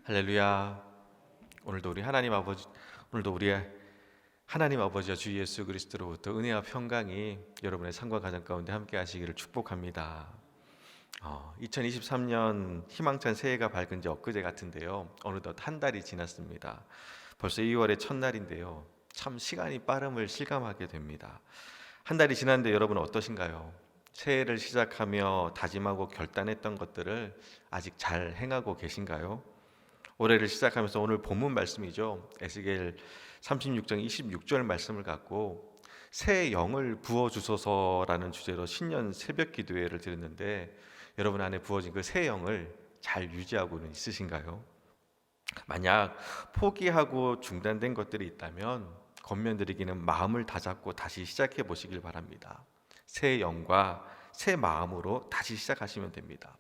할렐루야. 오늘도 우리 하나님 아버지 오늘도 우리의 하나님 아버지와 주 예수 그리스도로부터 은혜와 평강이 여러분의 삶과 가정 가운데 함께 하시기를 축복합니다. 2023년 희망찬 새해가 밝은 지 엊그제 같은데요. 어느덧 한 달이 지났습니다. 벌써 2월의 첫날인데요. 참 시간이 빠름을 실감하게 됩니다. 한 달이 지났는데 여러분은 어떠신가요? 새해를 시작하며 다짐하고 결단했던 것들을 아직 잘 행하고 계신가요? 올해를 시작하면서 오늘 본문 말씀이죠. 에스겔 36장 26절 말씀을 갖고 새 영을 부어 주소서라는 주제로 신년 새벽 기도회를 드렸는데 여러분 안에 부어진 그 새 영을 잘 유지하고는 있으신가요? 만약 포기하고 중단된 것들이 있다면 권면드리기는 마음을 다잡고 다시 시작해 보시길 바랍니다. 새 영과 새 마음으로 다시 시작하시면 됩니다.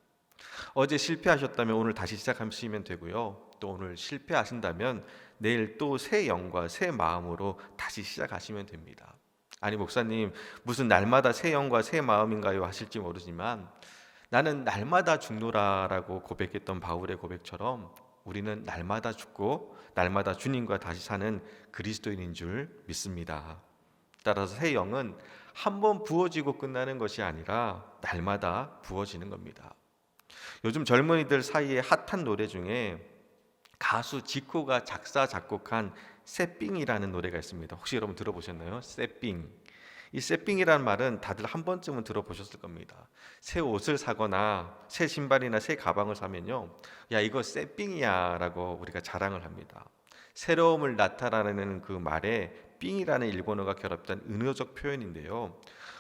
어제 실패하셨다면 오늘 다시 시작하시면 되고요. 또 오늘 실패하신다면 내일 또 새 영과 새 마음으로 다시 시작하시면 됩니다. 아니 목사님 무슨 날마다 새 영과 새 마음인가요 하실지 모르지만 나는 날마다 죽노라라고 고백했던 바울의 고백처럼 우리는 날마다 죽고 날마다 주님과 다시 사는 그리스도인인 줄 믿습니다. 따라서 새 영은 한 번 부어지고 끝나는 것이 아니라 날마다 부어지는 겁니다. 요즘 젊은이들 사이에 핫한 노래 중에 가수 지코가 작사 작곡한 새삥이라는 노래가 있습니다. 혹시 여러분 들어보셨나요? 새삥. 이 새삥이라는 말은 다들 한 번쯤은 들어보셨을 겁니다. 새 옷을 사거나 새 신발이나 새 가방을 사면요, 야 이거 새삥이야라고 우리가 자랑을 합니다. 새로움을 나타내는 그 말에 삥이라는 일본어가 결합된 은어적 표현인데요.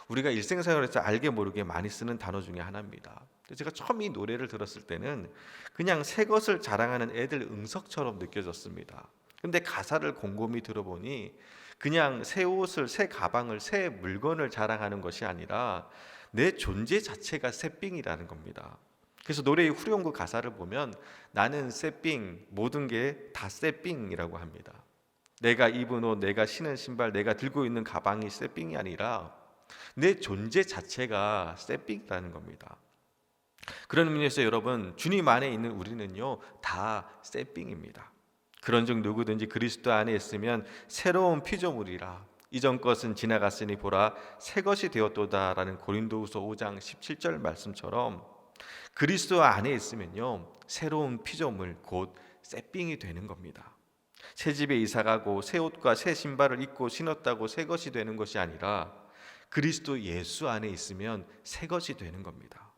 우리가 일생생활에서 알게 모르게 많이 쓰는 단어 중에 하나입니다. 제가 처음 이 노래를 들었을 때는 그냥 새 것을 자랑하는 애들 응석처럼 느껴졌습니다. 근데 가사를 곰곰이 들어보니 그냥 새 옷을, 새 가방을, 새 물건을 자랑하는 것이 아니라 내 존재 자체가 새삥이라는 겁니다. 그래서 노래의 후렴구 가사를 보면 나는 새삥, 모든 게 다 새삥이라고 합니다. 내가 입은 옷, 내가 신은 신발, 내가 들고 있는 가방이 새삥이 아니라 내 존재 자체가 새삥이라는 겁니다. 그런 의미에서 여러분 주님 안에 있는 우리는요 다 새삥입니다. 그런즉 누구든지 그리스도 안에 있으면 새로운 피조물이라 이전 것은 지나갔으니 보라 새 것이 되었도다라는 고린도후서 5장 17절 말씀처럼 그리스도 안에 있으면요 새로운 피조물 곧 새삥이 되는 겁니다. 새 집에 이사가고 새 옷과 새 신발을 입고 신었다고 새 것이 되는 것이 아니라 그리스도 예수 안에 있으면 새 것이 되는 겁니다.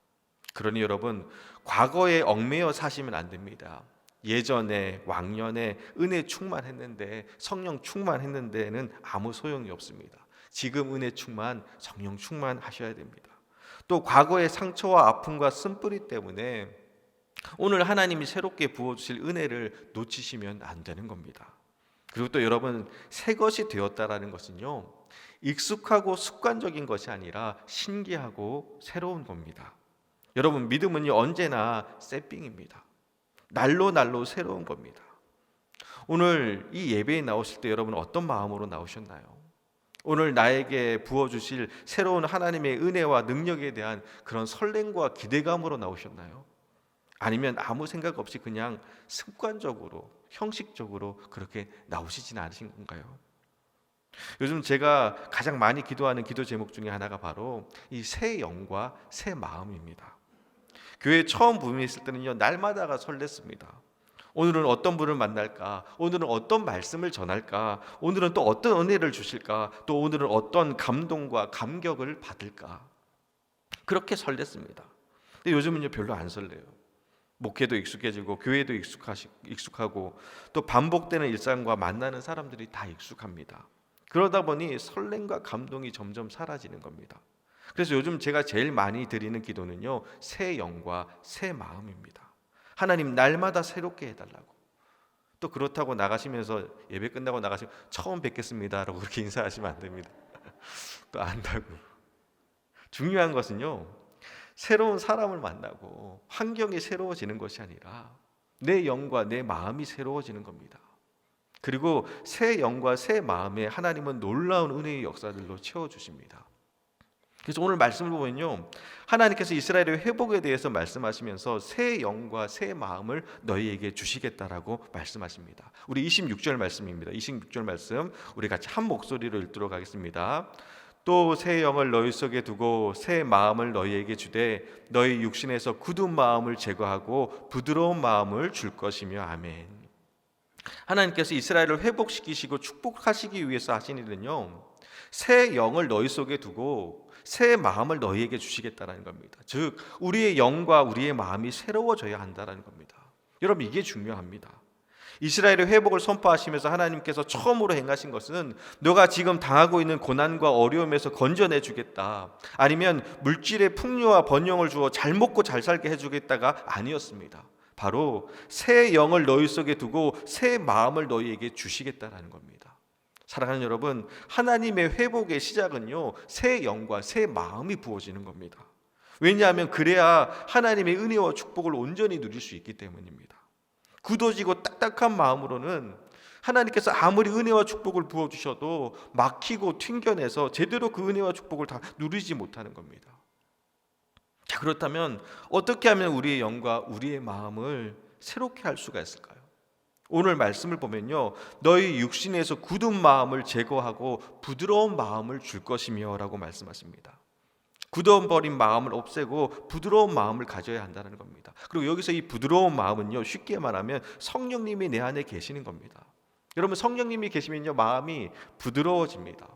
그러니 여러분 과거에 얽매여 사시면 안 됩니다. 예전에 왕년에 은혜 충만했는데 성령 충만했는데는 아무 소용이 없습니다. 지금 은혜 충만 성령 충만하셔야 됩니다. 또 과거의 상처와 아픔과 쓴뿌리 때문에 오늘 하나님이 새롭게 부어주실 은혜를 놓치시면 안 되는 겁니다. 그리고 또 여러분 새 것이 되었다라는 것은요 익숙하고 습관적인 것이 아니라 신기하고 새로운 겁니다. 여러분 믿음은요 언제나 새삥입니다. 날로 새로운 겁니다. 오늘 이 예배에 나오실 때 여러분 어떤 마음으로 나오셨나요? 오늘 나에게 부어주실 새로운 하나님의 은혜와 능력에 대한 그런 설렘과 기대감으로 나오셨나요? 아니면 아무 생각 없이 그냥 습관적으로 형식적으로 그렇게 나오시진 않으신 건가요? 요즘 제가 가장 많이 기도하는 기도 제목 중에 하나가 바로 이 새 영과 새 마음입니다. 교회 처음 부임했을 때는요 날마다가 설렜습니다. 오늘은 어떤 분을 만날까? 오늘은 어떤 말씀을 전할까? 오늘은 또 어떤 은혜를 주실까? 또 오늘은 어떤 감동과 감격을 받을까? 그렇게 설렜습니다. 근데 요즘은요 별로 안 설레요. 목회도 익숙해지고 교회도 익숙하고 또 반복되는 일상과 만나는 사람들이 다 익숙합니다. 그러다 보니 설렘과 감동이 점점 사라지는 겁니다. 그래서 요즘 제가 제일 많이 드리는 기도는요 새 영과 새 마음입니다. 하나님 날마다 새롭게 해달라고. 또 그렇다고 나가시면서 예배 끝나고 나가시면 처음 뵙겠습니다 라고 그렇게 인사하시면 안 됩니다. 또 안다고. 중요한 것은요 새로운 사람을 만나고 환경이 새로워지는 것이 아니라 내 영과 내 마음이 새로워지는 겁니다. 그리고 새 영과 새 마음에 하나님은 놀라운 은혜의 역사들로 채워주십니다. 그래서 오늘 말씀을 보면요, 하나님께서 이스라엘의 회복에 대해서 말씀하시면서 새 영과 새 마음을 너희에게 주시겠다라고 말씀하십니다. 우리 26절 말씀입니다. 26절 말씀 우리 같이 한 목소리로 읽도록 하겠습니다. 또 새 영을 너희 속에 두고 새 마음을 너희에게 주되 너희 육신에서 굳은 마음을 제거하고 부드러운 마음을 줄 것이며 아멘. 하나님께서 이스라엘을 회복시키시고 축복하시기 위해서 하신 일은요, 새 영을 너희 속에 두고 새 마음을 너희에게 주시겠다라는 겁니다. 즉 우리의 영과 우리의 마음이 새로워져야 한다라는 겁니다. 여러분, 이게 중요합니다. 이스라엘의 회복을 선포하시면서 하나님께서 처음으로 행하신 것은 너가 지금 당하고 있는 고난과 어려움에서 건져내 주겠다, 아니면 물질의 풍요와 번영을 주어 잘 먹고 잘 살게 해주겠다가 아니었습니다. 바로 새 영을 너희 속에 두고 새 마음을 너희에게 주시겠다라는 겁니다. 사랑하는 여러분, 하나님의 회복의 시작은요, 새 영과 새 마음이 부어지는 겁니다. 왜냐하면 그래야 하나님의 은혜와 축복을 온전히 누릴 수 있기 때문입니다. 굳어지고 딱딱한 마음으로는 하나님께서 아무리 은혜와 축복을 부어주셔도 막히고 튕겨내서 제대로 그 은혜와 축복을 다 누리지 못하는 겁니다. 자, 그렇다면 어떻게 하면 우리의 영과 우리의 마음을 새롭게 할 수가 있을까요? 오늘 말씀을 보면요, 너희 육신에서 굳은 마음을 제거하고 부드러운 마음을 줄 것이며 라고 말씀하십니다. 굳어버린 마음을 없애고 부드러운 마음을 가져야 한다는 겁니다. 그리고 여기서 이 부드러운 마음은요, 쉽게 말하면 성령님이 내 안에 계시는 겁니다. 여러분, 성령님이 계시면요, 마음이 부드러워집니다.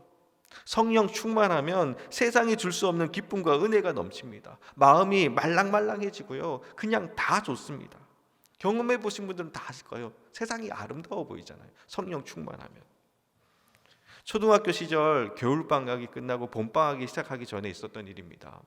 성령 충만하면 세상이 줄 수 없는 기쁨과 은혜가 넘칩니다. 마음이 말랑말랑해지고요, 그냥 다 좋습니다. 경험해 보신 분들은 다 아실 거예요. 세상이 아름다워 보이잖아요, 성령 충만하면. 초등학교 시절 겨울방학이 끝나고 봄방학이 시작하기 전에 있었던 일입니다.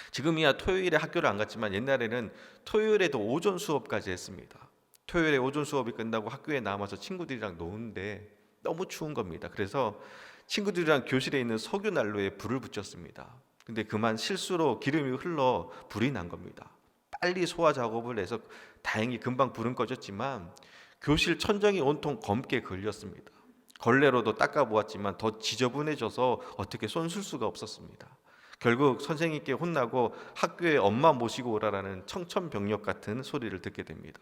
지금이야 토요일에 학교를 안 갔지만 옛날에는 토요일에도 오전 수업까지 했습니다. 토요일에 오전 수업이 끝나고 학교에 남아서 친구들이랑 노는데 너무 추운 겁니다. 그래서 친구들이랑 교실에 있는 석유 난로에 불을 붙였습니다. 근데 그만 실수로 기름이 흘러 불이 난 겁니다. 빨리 소화 작업을 해서 다행히 금방 불은 꺼졌지만 교실 천장이 온통 검게 걸렸습니다. 걸레로도 닦아보았지만 더 지저분해져서 어떻게 손쓸 수가 없었습니다. 결국 선생님께 혼나고 학교에 엄마 모시고 오라라는 청천벽력 같은 소리를 듣게 됩니다.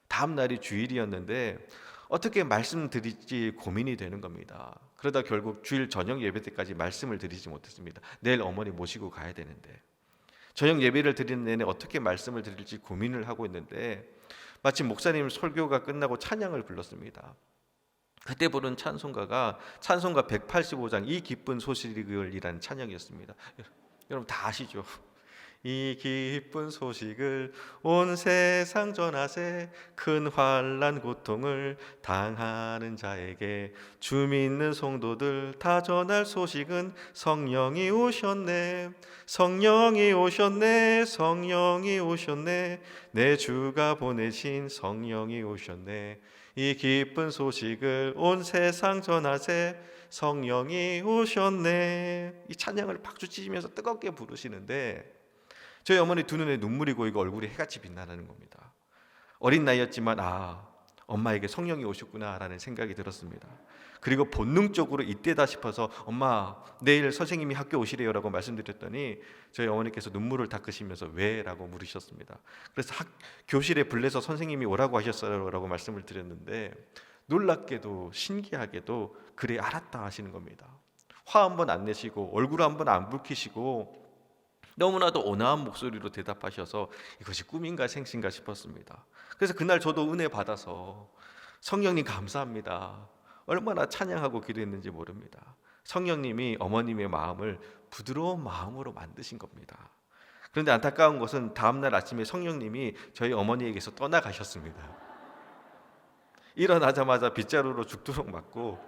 다음 날이 주일이었는데 어떻게 말씀드릴지 고민이 되는 겁니다. 그러다 결국 주일 저녁 예배 때까지 말씀을 드리지 못했습니다. 내일 어머니 모시고 가야 되는데 저녁 예배를 드리는 내내 어떻게 말씀을 드릴지 고민을 하고 있는데 마침 목사님 설교가 끝나고 찬양을 불렀습니다. 그때 부른 찬송가가 찬송가 185장 이 기쁜 소식을 이라는 찬양이었습니다. 여러분 다 아시죠? 이 기쁜 소식을 온 세상 전하세, 큰 환난 고통을 당하는 자에게 주 믿는 성도들 다 전할 소식은 성령이 오셨네, 성령이 오셨네, 성령이 오셨네, 내 주가 보내신 성령이 오셨네, 이 기쁜 소식을 온 세상 전하세, 성령이 오셨네. 이 찬양을 박수 치시면서 뜨겁게 부르시는데 저희 어머니 두 눈에 눈물이 고이고 얼굴이 해같이 빛나는 겁니다. 어린 나이였지만 엄마에게 성령이 오셨구나라는 생각이 들었습니다. 그리고 본능적으로 이때다 싶어서 엄마 내일 선생님이 학교 오시래요라고 말씀드렸더니 저희 어머니께서 눈물을 닦으시면서 왜라고 물으셨습니다. 그래서 교실에 불러서 선생님이 오라고 하셨어요라고 말씀을 드렸는데 놀랍게도 신기하게도 그래 알았다 하시는 겁니다. 화 한번 안 내시고 얼굴 한번 안 붉히시고 너무나도 온화한 목소리로 대답하셔서 이것이 꿈인가 생신가 싶었습니다. 그래서 그날 저도 은혜 받아서 성령님 감사합니다, 얼마나 찬양하고 기도했는지 모릅니다. 성령님이 어머님의 마음을 부드러운 마음으로 만드신 겁니다. 그런데 안타까운 것은 다음날 아침에 성령님이 저희 어머니에게서 떠나가셨습니다. 일어나자마자 빗자루로 죽도록 맞고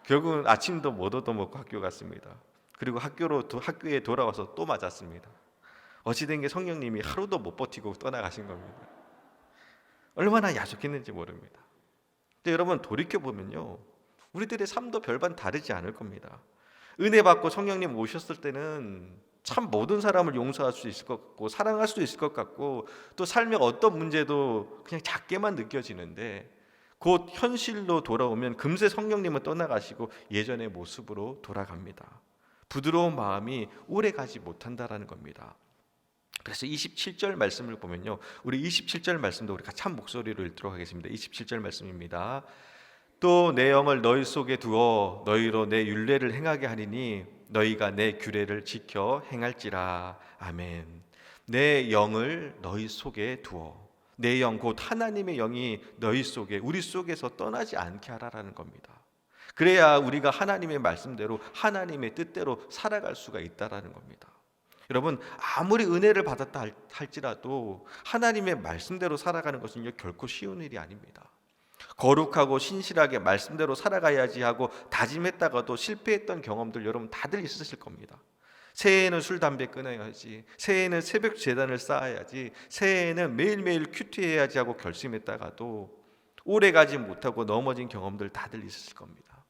결국은 아침도 못 얻어먹고 학교 갔습니다. 그리고 학교에 돌아와서 또 맞았습니다. 어찌된 게 성령님이 하루도 못 버티고 떠나가신 겁니다. 얼마나 야속했는지 모릅니다. 근데 여러분 돌이켜보면요, 우리들의 삶도 별반 다르지 않을 겁니다. 은혜 받고 성령님 오셨을 때는 참 모든 사람을 용서할 수 있을 것 같고 사랑할 수 있을 것 같고 또 삶의 어떤 문제도 그냥 작게만 느껴지는데 곧 현실로 돌아오면 금세 성령님은 떠나가시고 예전의 모습으로 돌아갑니다. 부드러운 마음이 오래 가지 못한다라는 겁니다. 그래서 27절 말씀을 보면요, 우리 27절 말씀도 우리 같이 한 목소리로 읽도록 하겠습니다. 27절 말씀입니다. 또 내 영을 너희 속에 두어 너희로 내 율례를 행하게 하리니 너희가 내 규례를 지켜 행할지라. 아멘. 내 영을 너희 속에 두어, 내 영 곧 하나님의 영이 너희 속에, 우리 속에서 떠나지 않게 하라라는 겁니다. 그래야 우리가 하나님의 말씀대로 하나님의 뜻대로 살아갈 수가 있다라는 겁니다. 여러분, 아무리 은혜를 받았다 할지라도 하나님의 말씀대로 살아가는 것은 결코 쉬운 일이 아닙니다. 거룩하고 신실하게 말씀대로 살아가야지 하고 다짐했다가도 실패했던 경험들 여러분 다들 있으실 겁니다. 새해에는 술 담배 끊어야지, 새해에는 새벽 제단을 쌓아야지, 새해에는 매일매일 큐티해야지 하고 결심했다가도 오래가지 못하고 넘어진 경험들 다들 있으실 겁니다.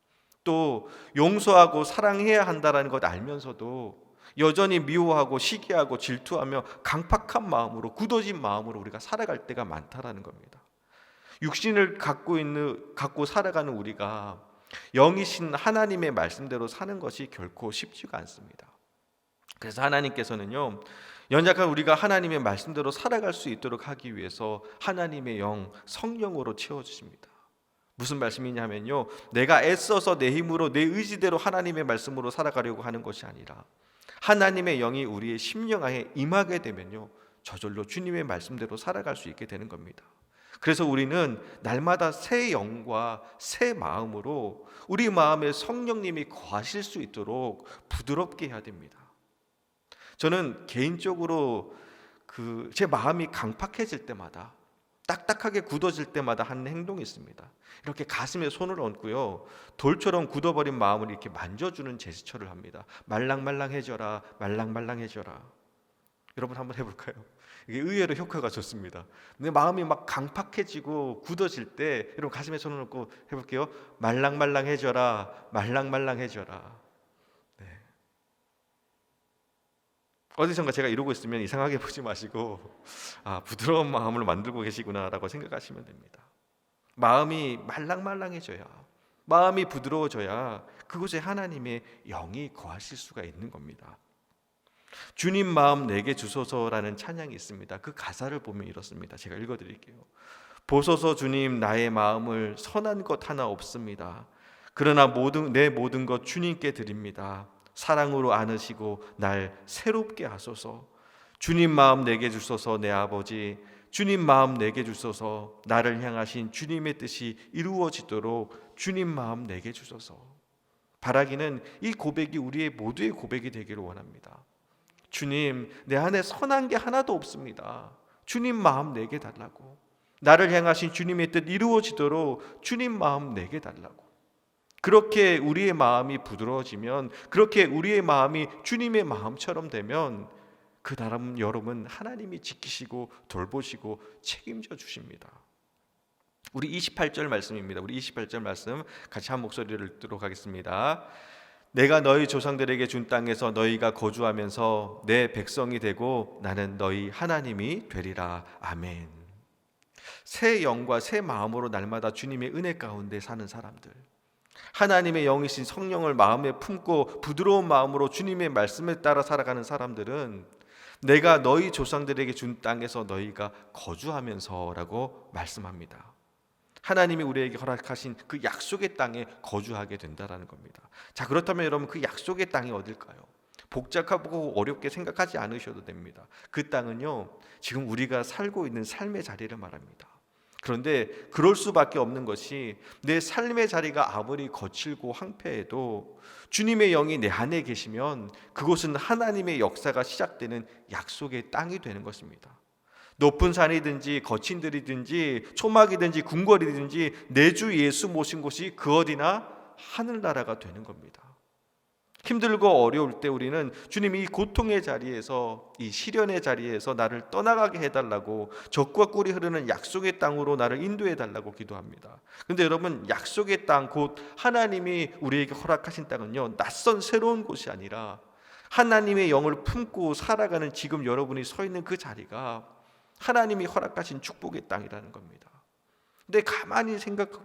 또 용서하고 사랑해야 한다는 것 알면서도 여전히 미워하고 시기하고 질투하며 강팍한 마음으로, 굳어진 마음으로 우리가 살아갈 때가 많다라는 겁니다. 육신을 갖고 살아가는 우리가 영이신 하나님의 말씀대로 사는 것이 결코 쉽지가 않습니다. 그래서 하나님께서는요, 연약한 우리가 하나님의 말씀대로 살아갈 수 있도록 하기 위해서 하나님의 영, 성령으로 채워주십니다. 무슨 말씀이냐면요, 내가 애써서 내 힘으로 내 의지대로 하나님의 말씀으로 살아가려고 하는 것이 아니라 하나님의 영이 우리의 심령하에 임하게 되면요, 저절로 주님의 말씀대로 살아갈 수 있게 되는 겁니다. 그래서 우리는 날마다 새 영과 새 마음으로 우리 마음에 성령님이 거하실 수 있도록 부드럽게 해야 됩니다. 저는 개인적으로 제 마음이 강팍해질 때마다, 딱딱하게 굳어질 때마다 하는 행동이 있습니다. 이렇게 가슴에 손을 얹고요, 돌처럼 굳어버린 마음을 이렇게 만져주는 제스처를 합니다. 말랑말랑해져라, 말랑말랑해져라. 여러분 한번 해볼까요? 이게 의외로 효과가 좋습니다. 내 마음이 막 강팍해지고 굳어질 때 여러분 가슴에 손을 얹고 해볼게요. 말랑말랑해져라, 말랑말랑해져라. 네. 어디선가 제가 이러고 있으면 이상하게 보지 마시고, 부드러운 마음을 만들고 계시구나라고 생각하시면 됩니다. 마음이 말랑말랑해져야, 마음이 부드러워져야 그곳에 하나님의 영이 거하실 수가 있는 겁니다. 주님 마음 내게 주소서라는 찬양이 있습니다. 그 가사를 보면 이렇습니다. 제가 읽어드릴게요. 보소서 주님, 나의 마음을 선한 것 하나 없습니다. 그러나 내 모든 것 주님께 드립니다. 사랑으로 안으시고 날 새롭게 하소서. 주님 마음 내게 주소서 내 아버지, 주님 마음 내게 주소서. 나를 향하신 주님의 뜻이 이루어지도록 주님 마음 내게 주소서. 바라기는 이 고백이 우리의 모두의 고백이 되기를 원합니다. 주님, 내 안에 선한 게 하나도 없습니다. 주님 마음 내게 달라고. 나를 향하신 주님의 뜻 이루어지도록 주님 마음 내게 달라고. 그렇게 우리의 마음이 부드러워지면, 그렇게 우리의 마음이 주님의 마음처럼 되면 그 다음 여러분 하나님이 지키시고 돌보시고 책임져 주십니다. 우리 28절 말씀입니다. 우리 28절 말씀 같이 한 목소리를 읽도록 하겠습니다. 내가 너희 조상들에게 준 땅에서 너희가 거주하면서 내 백성이 되고 나는 너희 하나님이 되리라. 아멘. 새 영과 새 마음으로 날마다 주님의 은혜 가운데 사는 사람들, 하나님의 영이신 성령을 마음에 품고 부드러운 마음으로 주님의 말씀에 따라 살아가는 사람들은 내가 너희 조상들에게 준 땅에서 너희가 거주하면서라고 말씀합니다. 하나님이 우리에게 허락하신 그 약속의 땅에 거주하게 된다라는 겁니다. 자, 그렇다면 여러분 그 약속의 땅이 어딜까요? 복잡하고 어렵게 생각하지 않으셔도 됩니다. 그 땅은요, 지금 우리가 살고 있는 삶의 자리를 말합니다. 그런데 그럴 수밖에 없는 것이, 내 삶의 자리가 아무리 거칠고 황폐해도 주님의 영이 내 안에 계시면 그곳은 하나님의 역사가 시작되는 약속의 땅이 되는 것입니다. 높은 산이든지 거친 들이든지 초막이든지 궁궐이든지 내 주 예수 모신 곳이 그 어디나 하늘나라가 되는 겁니다. 힘들고 어려울 때 우리는 주님이 이 고통의 자리에서, 이 시련의 자리에서 나를 떠나가게 해달라고, 젖과 꿀이 흐르는 약속의 땅으로 나를 인도해달라고 기도합니다. 그런데 여러분, 약속의 땅, 곧 하나님이 우리에게 허락하신 땅은요, 낯선 새로운 곳이 아니라 하나님의 영을 품고 살아가는 지금 여러분이 서 있는 그 자리가 하나님이 허락하신 축복의 땅이라는 겁니다. 근데 가만히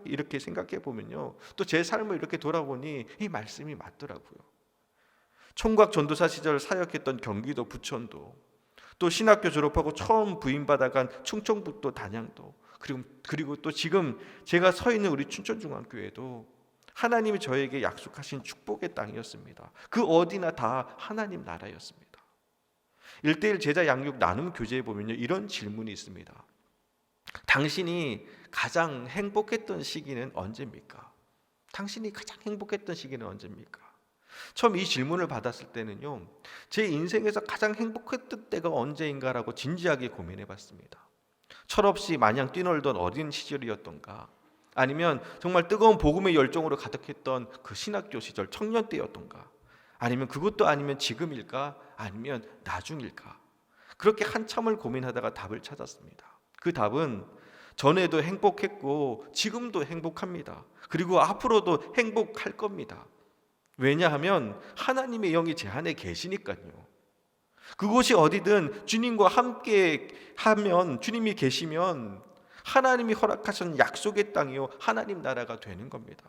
이렇게 생각해 보면요, 또 제 삶을 이렇게 돌아보니 이 말씀이 맞더라고요. 총각 전도사 시절 사역했던 경기도 부천도, 또 신학교 졸업하고 처음 부임받아간 충청북도 단양도, 그리고 또 지금 제가 서 있는 우리 춘천중앙교회도 하나님이 저에게 약속하신 축복의 땅이었습니다. 그 어디나 다 하나님 나라였습니다. 1:1 제자 양육 나눔 교재에 보면요, 이런 질문이 있습니다. 당신이 가장 행복했던 시기는 언제입니까? 당신이 가장 행복했던 시기는 언제입니까? 처음 이 질문을 받았을 때는요, 제 인생에서 가장 행복했던 때가 언제인가라고 진지하게 고민해 봤습니다. 철없이 마냥 뛰놀던 어린 시절이었던가, 아니면 정말 뜨거운 복음의 열정으로 가득했던 그 신학교 시절 청년 때였던가, 아니면 그것도 아니면 지금일까, 아니면 나중일까. 그렇게 한참을 고민하다가 답을 찾았습니다. 그 답은 전에도 행복했고 지금도 행복합니다. 그리고 앞으로도 행복할 겁니다. 왜냐하면 하나님의 영이 제 안에 계시니까요. 그곳이 어디든 주님과 함께 하면, 주님이 계시면 하나님이 허락하신 약속의 땅이요, 하나님 나라가 되는 겁니다.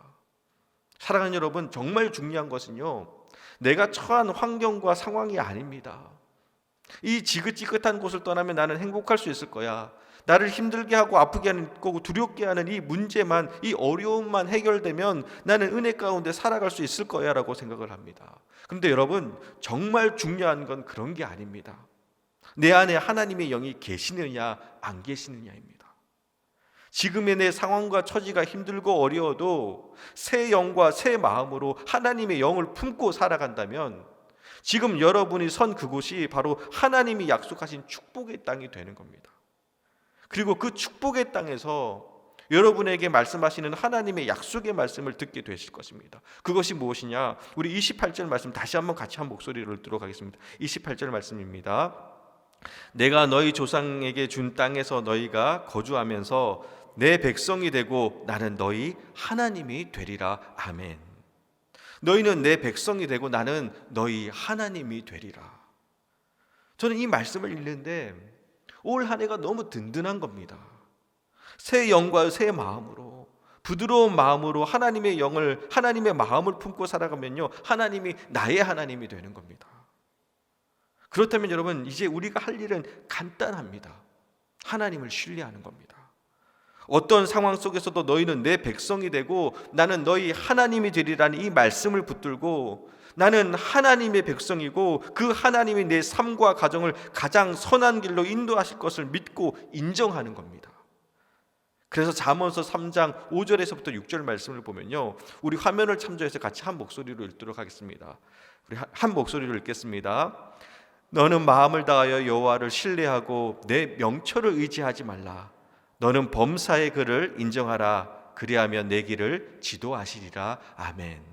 사랑하는 여러분, 정말 중요한 것은요, 내가 처한 환경과 상황이 아닙니다. 이 지긋지긋한 곳을 떠나면 나는 행복할 수 있을 거야, 나를 힘들게 하고 아프게 하는 거고 두렵게 하는 이 문제만, 이 어려움만 해결되면 나는 은혜 가운데 살아갈 수 있을 거야 라고 생각을 합니다. 그런데 여러분, 정말 중요한 건 그런 게 아닙니다. 내 안에 하나님의 영이 계시느냐 안 계시느냐입니다. 지금의 내 상황과 처지가 힘들고 어려워도 새 영과 새 마음으로 하나님의 영을 품고 살아간다면 지금 여러분이 선 그곳이 바로 하나님이 약속하신 축복의 땅이 되는 겁니다. 그리고 그 축복의 땅에서 여러분에게 말씀하시는 하나님의 약속의 말씀을 듣게 되실 것입니다. 그것이 무엇이냐? 우리 28절 말씀 다시 한번 같이 한 목소리로 읽도록 하겠습니다. 28절 말씀입니다. 내가 너희 조상에게 준 땅에서 너희가 거주하면서 내 백성이 되고 나는 너희 하나님이 되리라. 아멘. 너희는 내 백성이 되고 나는 너희 하나님이 되리라. 저는 이 말씀을 읽는데 올 한 해가 너무 든든한 겁니다. 새 영과 새 마음으로, 부드러운 마음으로 하나님의 영을, 하나님의 마음을 품고 살아가면요, 하나님이 나의 하나님이 되는 겁니다. 그렇다면 여러분, 이제 우리가 할 일은 간단합니다. 하나님을 신뢰하는 겁니다. 어떤 상황 속에서도 너희는 내 백성이 되고 나는 너희 하나님이 되리라는 이 말씀을 붙들고, 나는 하나님의 백성이고 그 하나님이 내 삶과 가정을 가장 선한 길로 인도하실 것을 믿고 인정하는 겁니다. 그래서 잠언서 3장 5절에서부터 6절 말씀을 보면요, 우리 화면을 참조해서 같이 한 목소리로 읽도록 하겠습니다. 우리 한 목소리로 읽겠습니다. 너는 마음을 다하여 여호와를 신뢰하고 내 명철을 의지하지 말라. 너는 범사의 그를 인정하라. 그리하면 내 길을 지도하시리라. 아멘.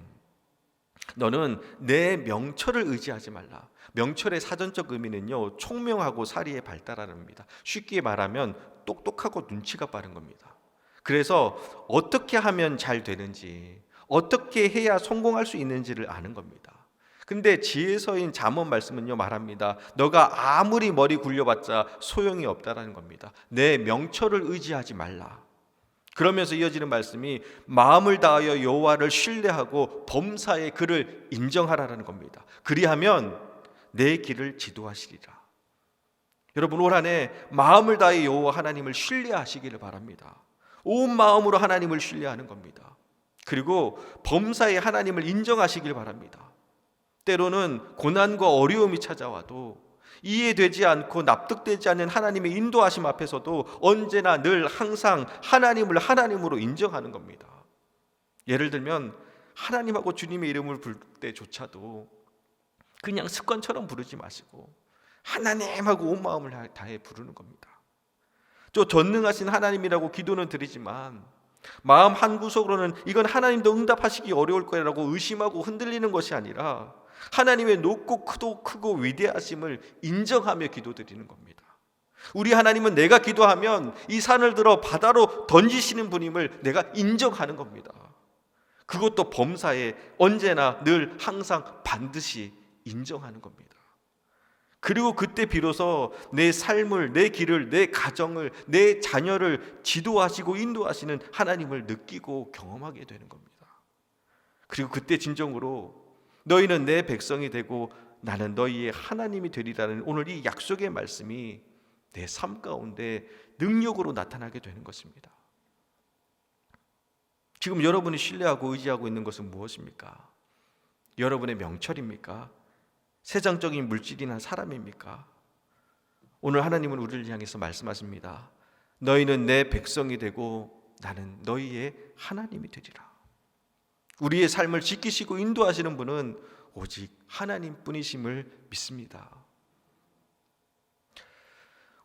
너는 내 명철을 의지하지 말라. 명철의 사전적 의미는요, 총명하고 사리에 발달하랍니다. 쉽게 말하면 똑똑하고 눈치가 빠른 겁니다. 그래서 어떻게 하면 잘 되는지, 어떻게 해야 성공할 수 있는지를 아는 겁니다. 근데 지혜서인 잠언 말씀은요, 말합니다. 너가 아무리 머리 굴려봤자 소용이 없다라는 겁니다. 내 명철을 의지하지 말라. 그러면서 이어지는 말씀이 마음을 다하여 여호와를 신뢰하고 범사의 그를 인정하라라는 겁니다. 그리하면 내 길을 지도하시리라. 여러분, 올 한 해 마음을 다하여 여호와 하나님을 신뢰하시기를 바랍니다. 온 마음으로 하나님을 신뢰하는 겁니다. 그리고 범사의 하나님을 인정하시길 바랍니다. 때로는 고난과 어려움이 찾아와도 이해되지 않고 납득되지 않는 하나님의 인도하심 앞에서도 언제나 늘 항상 하나님을 하나님으로 인정하는 겁니다. 예를 들면 하나님하고 주님의 이름을 부를 때조차도 그냥 습관처럼 부르지 마시고 하나님하고 온 마음을 다해 부르는 겁니다. 또 전능하신 하나님이라고 기도는 드리지만 마음 한구석으로는 이건 하나님도 응답하시기 어려울 거라고 의심하고 흔들리는 것이 아니라 하나님의 높고 크고 위대하심을 인정하며 기도드리는 겁니다. 우리 하나님은 내가 기도하면 이 산을 들어 바다로 던지시는 분임을 내가 인정하는 겁니다. 그것도 범사에 언제나 늘 항상 반드시 인정하는 겁니다. 그리고 그때 비로소 내 삶을, 내 길을, 내 가정을, 내 자녀를 지도하시고 인도하시는 하나님을 느끼고 경험하게 되는 겁니다. 그리고 그때 진정으로 너희는 내 백성이 되고 나는 너희의 하나님이 되리라는 오늘 이 약속의 말씀이 내 삶 가운데 능력으로 나타나게 되는 것입니다. 지금 여러분이 신뢰하고 의지하고 있는 것은 무엇입니까? 여러분의 명철입니까? 세상적인 물질이나 사람입니까? 오늘 하나님은 우리를 향해서 말씀하십니다. 너희는 내 백성이 되고 나는 너희의 하나님이 되리라. 우리의 삶을 지키시고 인도하시는 분은 오직 하나님뿐이심을 믿습니다.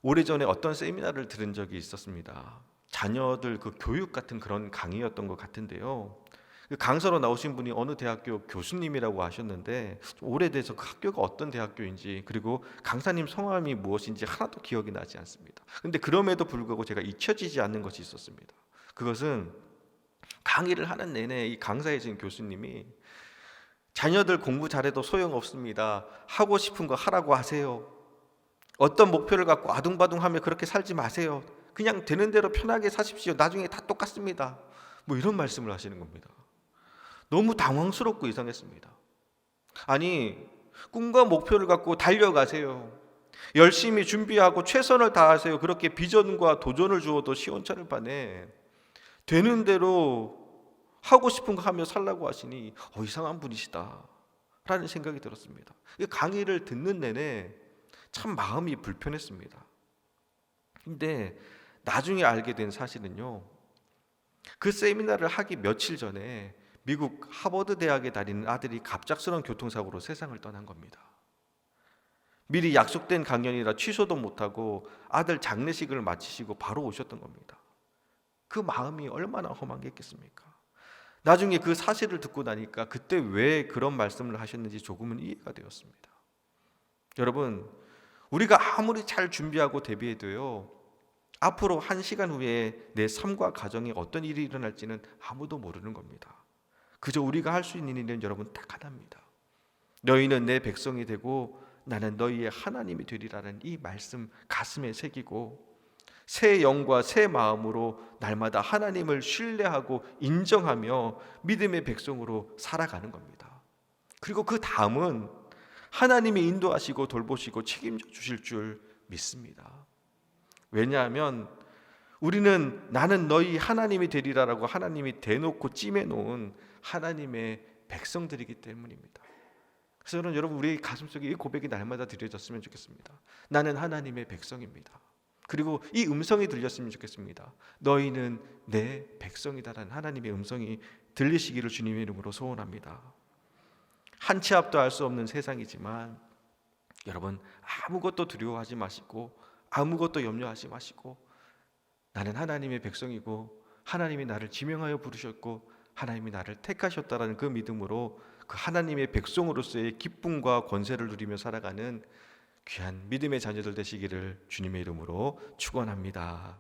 오래전에 어떤 세미나를 들은 적이 있었습니다. 자녀들 그 교육 같은 그런 강의였던 것 같은데요. 그 강사로 나오신 분이 어느 대학교 교수님이라고 하셨는데 좀 오래돼서 그 학교가 어떤 대학교인지 그리고 강사님 성함이 무엇인지 하나도 기억이 나지 않습니다. 근데 그럼에도 불구하고 제가 잊혀지지 않는 것이 있었습니다. 그것은 강의를 하는 내내 이 강사이신 교수님이 자녀들 공부 잘해도 소용없습니다. 하고 싶은 거 하라고 하세요. 어떤 목표를 갖고 아둥바둥하며 그렇게 살지 마세요. 그냥 되는 대로 편하게 사십시오. 나중에 다 똑같습니다. 뭐 이런 말씀을 하시는 겁니다. 너무 당황스럽고 이상했습니다. 아니, 꿈과 목표를 갖고 달려가세요. 열심히 준비하고 최선을 다하세요. 그렇게 비전과 도전을 주어도 시원찮을 바에 되는 대로 하고 싶은 거 하며 살라고 하시니 이상한 분이시다 라는 생각이 들었습니다. 강의를 듣는 내내 참 마음이 불편했습니다. 근데 나중에 알게 된 사실은요, 그 세미나를 하기 며칠 전에 미국 하버드 대학에 다니는 아들이 갑작스러운 교통사고로 세상을 떠난 겁니다. 미리 약속된 강연이라 취소도 못하고 아들 장례식을 마치시고 바로 오셨던 겁니다. 그 마음이 얼마나 험한 게 있겠습니까? 나중에 그 사실을 듣고 나니까 그때 왜 그런 말씀을 하셨는지 조금은 이해가 되었습니다. 여러분, 우리가 아무리 잘 준비하고 대비해도요, 앞으로 1시간 후에 내 삶과 가정에 어떤 일이 일어날지는 아무도 모르는 겁니다. 그저 우리가 할 수 있는 일은 여러분 딱 하나입니다. 너희는 내 백성이 되고 나는 너희의 하나님이 되리라는 이 말씀 가슴에 새기고 새 영과 새 마음으로 날마다 하나님을 신뢰하고 인정하며 믿음의 백성으로 살아가는 겁니다. 그리고 그 다음은 하나님이 인도하시고 돌보시고 책임져 주실 줄 믿습니다. 왜냐하면 우리는 나는 너희 하나님이 되리라라고 하나님이 대놓고 찜해놓은 하나님의 백성들이기 때문입니다. 그래서 저는 여러분 우리 가슴속에 이 고백이 날마다 드려졌으면 좋겠습니다. 나는 하나님의 백성입니다. 그리고 이 음성이 들렸으면 좋겠습니다. 너희는 내 백성이다라는 하나님의 음성이 들리시기를 주님의 이름으로 소원합니다. 한 치 앞도 알 수 없는 세상이지만 여러분 아무것도 두려워하지 마시고 아무것도 염려하지 마시고 나는 하나님의 백성이고 하나님이 나를 지명하여 부르셨고 하나님이 나를 택하셨다라는 그 믿음으로 그 하나님의 백성으로서의 기쁨과 권세를 누리며 살아가는 귀한 믿음의 자녀들 되시기를 주님의 이름으로 축원합니다.